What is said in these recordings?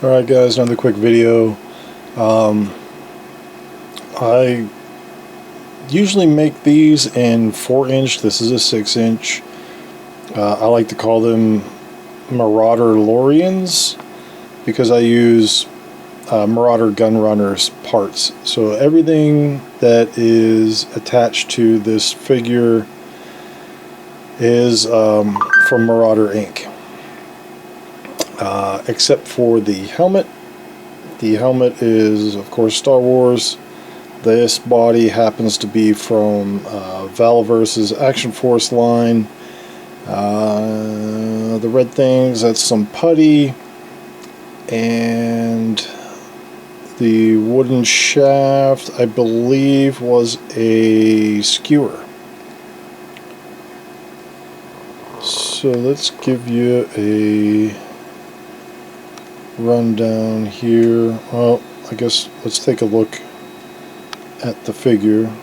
Alright guys, another quick video. I usually make these in 4-inch. This is a 6-inch. I like to call them Marauderlorians because I use Marauder gun runners parts. So everything that is attached to this figure is from Marauder Inc. Except for the helmet. The helmet is, of course, Star Wars. This body happens to be from Valverse's Action Force line. The red things, that's some putty. And the wooden shaft, I believe, was a skewer. So let's give you a rundown here. Well, I guess let's take a look at the figure.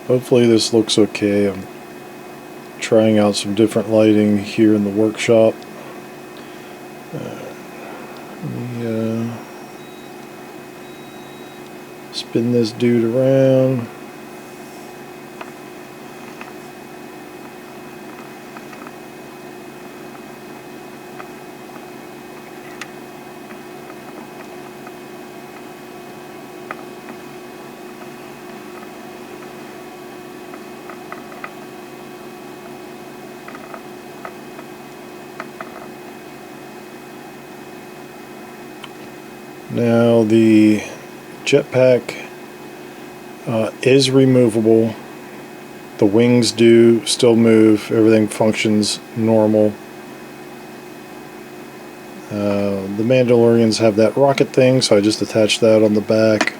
Hopefully this looks okay. I'm trying out some different lighting here in the workshop. Let me spin this dude around. Now the jetpack is removable. The wings do still move. Everything functions normal. The Mandalorians have that rocket thing, so I just attached that on the back.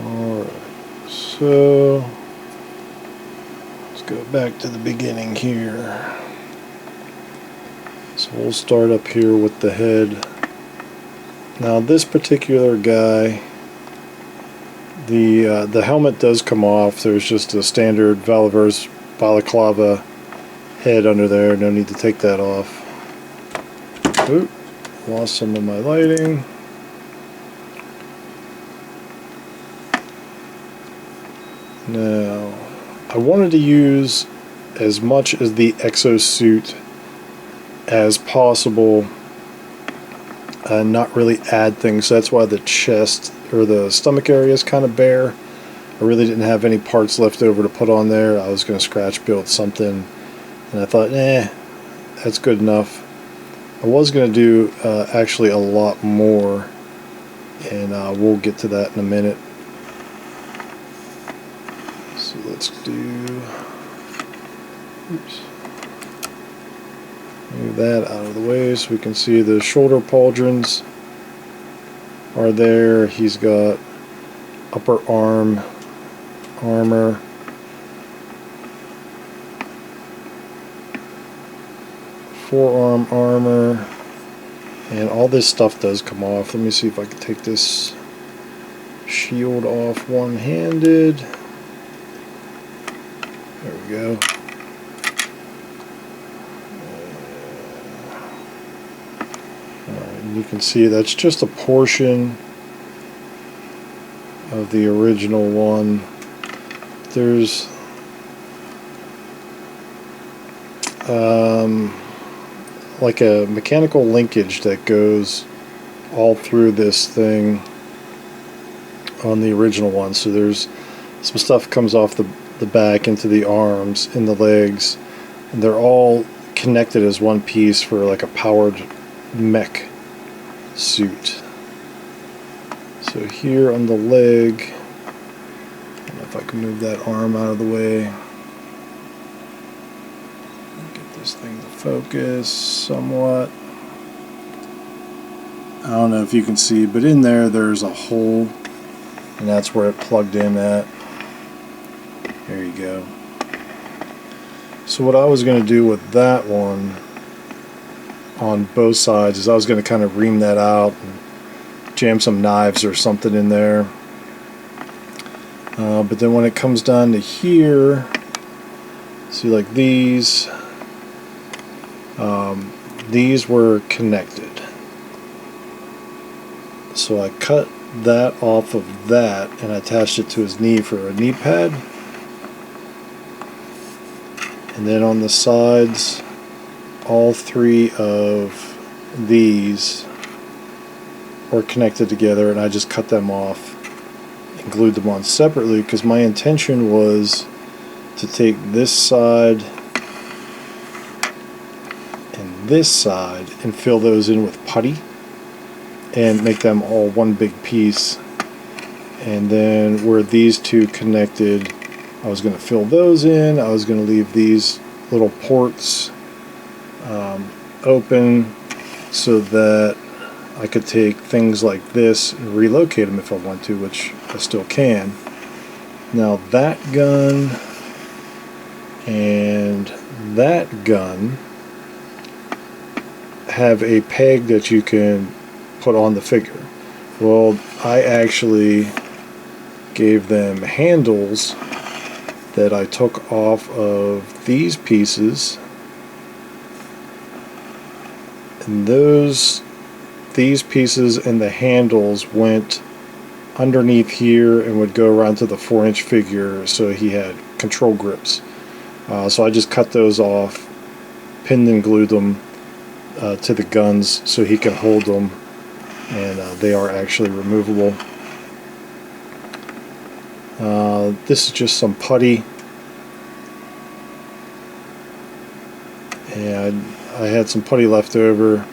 Alright, so let's go back to the beginning here. So we'll start up here with the head. Now this particular guy, the helmet does come off. There's just a standard Valverse balaclava head under there. No need to take that off. Oop, lost some of my lighting. Now, I wanted to use as much as the exosuit as possible and not really add things. So that's why the chest or the stomach area is kind of bare. I really didn't have any parts left over to put on there. I was going to scratch build something, and I thought, that's good enough. I was going to do actually a lot more, and we'll get to that in a minute. So let's do, oops, move that out of the way so we can see the shoulder pauldrons are there. He's got upper arm armor, forearm armor, and all this stuff does come off. Let me see if I can take this shield off one-handed. There we go. And you can see that's just a portion of the original one. There's like a mechanical linkage that goes all through this thing on the original one. So there's some stuff comes off the back into the arms, in the legs, and they're all connected as one piece for like a powered mech suit. So here on the leg, I don't know if I can move that arm out of the way. Get this thing to focus somewhat. I don't know if you can see, but in there's a hole, and that's where it plugged in at. There you go. So So what I was going to do with that one on both sides is I was going to kind of ream that out and jam some knives or something in there. But then when it comes down to here, see, like these were connected. So I cut that off of that and attached it to his knee for a knee pad. And then on the sides, all three of these were connected together, and I just cut them off and glued them on separately because my intention was to take this side and this side and fill those in with putty and make them all one big piece. And then where these two connected, I was going to fill those in. I was going to leave these little ports open so that I could take things like this and relocate them if I want to, which I still can. Now that gun and that gun have a peg that you can put on the figure. Well, I actually gave them handles that I took off of these pieces, and these pieces and the handles went underneath here and would go around to the 4-inch figure, so he had control grips. So I just cut those off, pinned and glued them to the guns so he can hold them, and they are actually removable. This is just some putty, and I had some putty left over,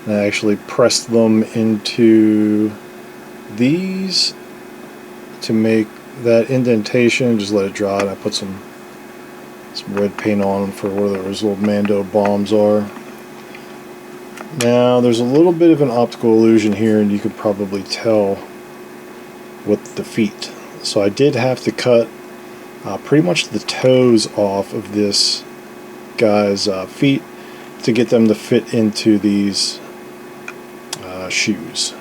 and I actually pressed them into these to make that indentation. Just let it dry, and I put some red paint on them for where those little Mando bombs are. Now there's a little bit of an optical illusion here, and you could probably tell with the feet. So I did have to cut pretty much the toes off of this guy's feet to get them to fit into these shoes.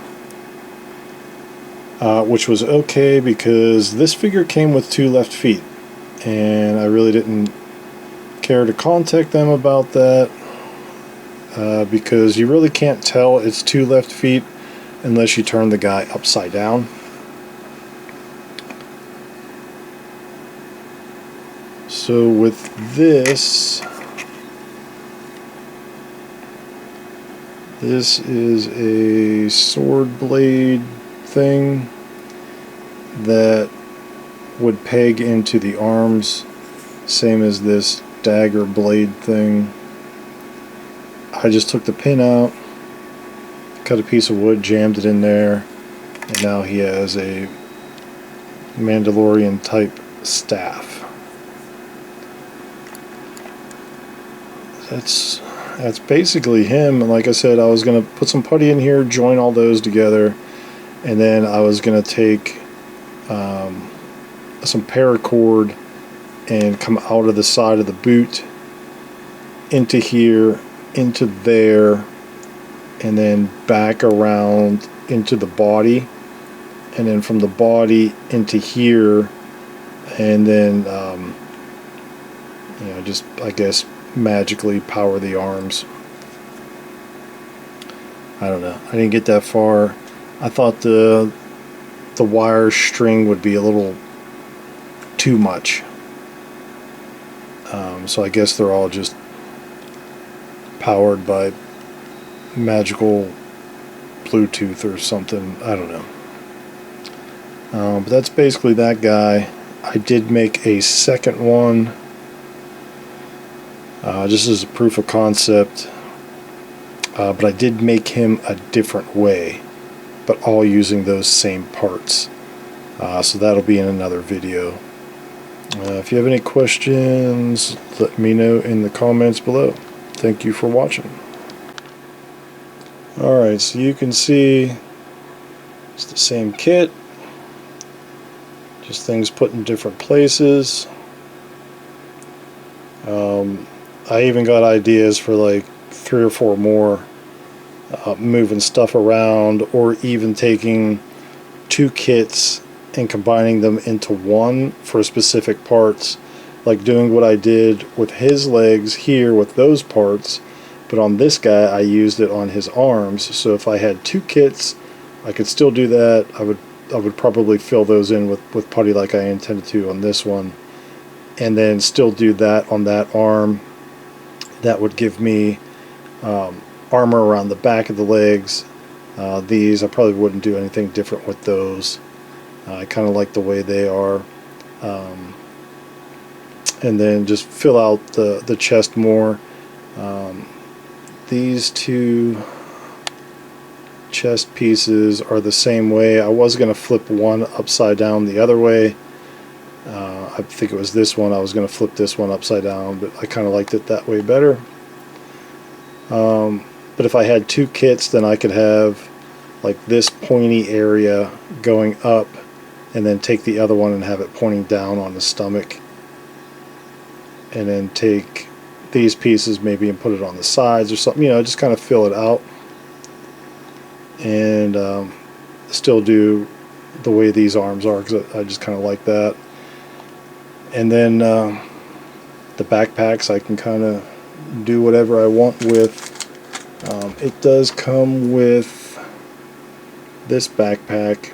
Which was okay because this figure came with 2 left feet, and I really didn't care to contact them about that because you really can't tell it's 2 left feet unless you turn the guy upside down. So with this is a sword blade thing that would peg into the arms, same as this dagger blade thing. I just took the pin out, cut a piece of wood, jammed it in there, and now he has a Mandalorian type staff. That's basically him. And like I said, I was going to put some putty in here, join all those together, and then I was going to take some paracord and come out of the side of the boot into here, into there, and then back around into the body, and then from the body into here, and then you know, just I guess magically power the arms. I don't know. I didn't get that far. I thought the wire string would be a little too much. So I guess they're all just powered by magical Bluetooth or something. I don't know. But that's basically that guy. I did make a second one just as a proof of concept, but I did make him a different way, but all using those same parts. So that'll be in another video. If you have any questions, let me know in the comments below. Thank you for watching. Alright, so you can see it's the same kit, just things put in different places. I even got ideas for like 3 or 4 more, moving stuff around, or even taking 2 kits and combining them into one for specific parts, like doing what I did with his legs here with those parts, but on this guy I used it on his arms. So if I had 2 kits, I could still do that. I would probably fill those in with putty like I intended to on this one, and then still do that on that arm. That would give me armor around the back of the legs. These, I probably wouldn't do anything different with those. I kind of like the way they are. And then just fill out the chest more. These 2 chest pieces are the same way. I was going to flip one upside down the other way. I think it was this one. I was going to flip this one upside down, but I kind of liked it that way better. But if I had 2 kits, then I could have like this pointy area going up, and then take the other one and have it pointing down on the stomach, and then take these pieces maybe and put it on the sides or something, you know, just kind of fill it out, and still do the way these arms are, because I just kind of like that. And then the backpacks I can kind of do whatever I want with. It does come with this backpack,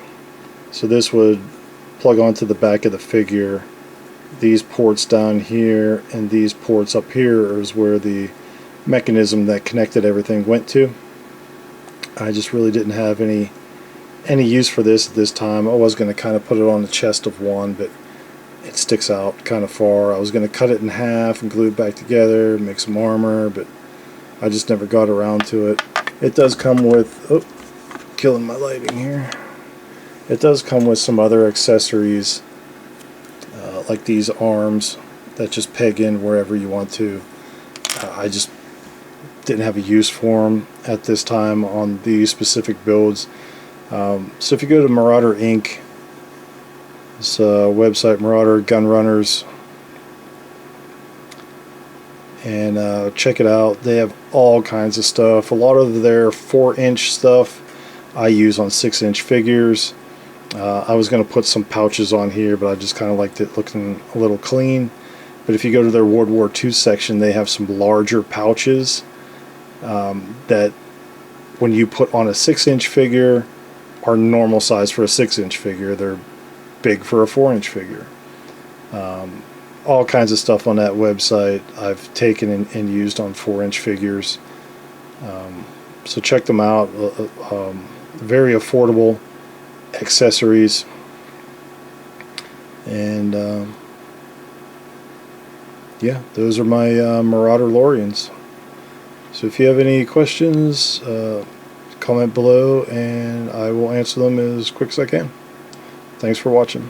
so this would plug onto the back of the figure. These ports down here and these ports up here is where the mechanism that connected everything went to. I just really didn't have any use for this at this time. I was going to kind of put it on the chest of one, but it sticks out kind of far. I was going to cut it in half and glue it back together, make some armor, but I just never got around to it. It does come with, oh, killing my lighting here. It does come with some other accessories, like these arms that just peg in wherever you want to. I just didn't have a use for them at this time on these specific builds. So if you go to Marauder Inc., this website, Marauder Gun Runners, and check it out. They have all kinds of stuff. A lot of their 4-inch stuff I use on 6-inch figures. I was going to put some pouches on here, but I just kind of liked it looking a little clean. But if you go to their World War II section, they have some larger pouches that when you put on a 6-inch figure are normal size for a 6-inch figure. They're big for a 4-inch figure. All kinds of stuff on that website I've taken and used on 4-inch figures. So check them out. Very affordable accessories, and yeah, those are my Marauderlorians. So if you have any questions, comment below and I will answer them as quick as I can. Thanks for watching.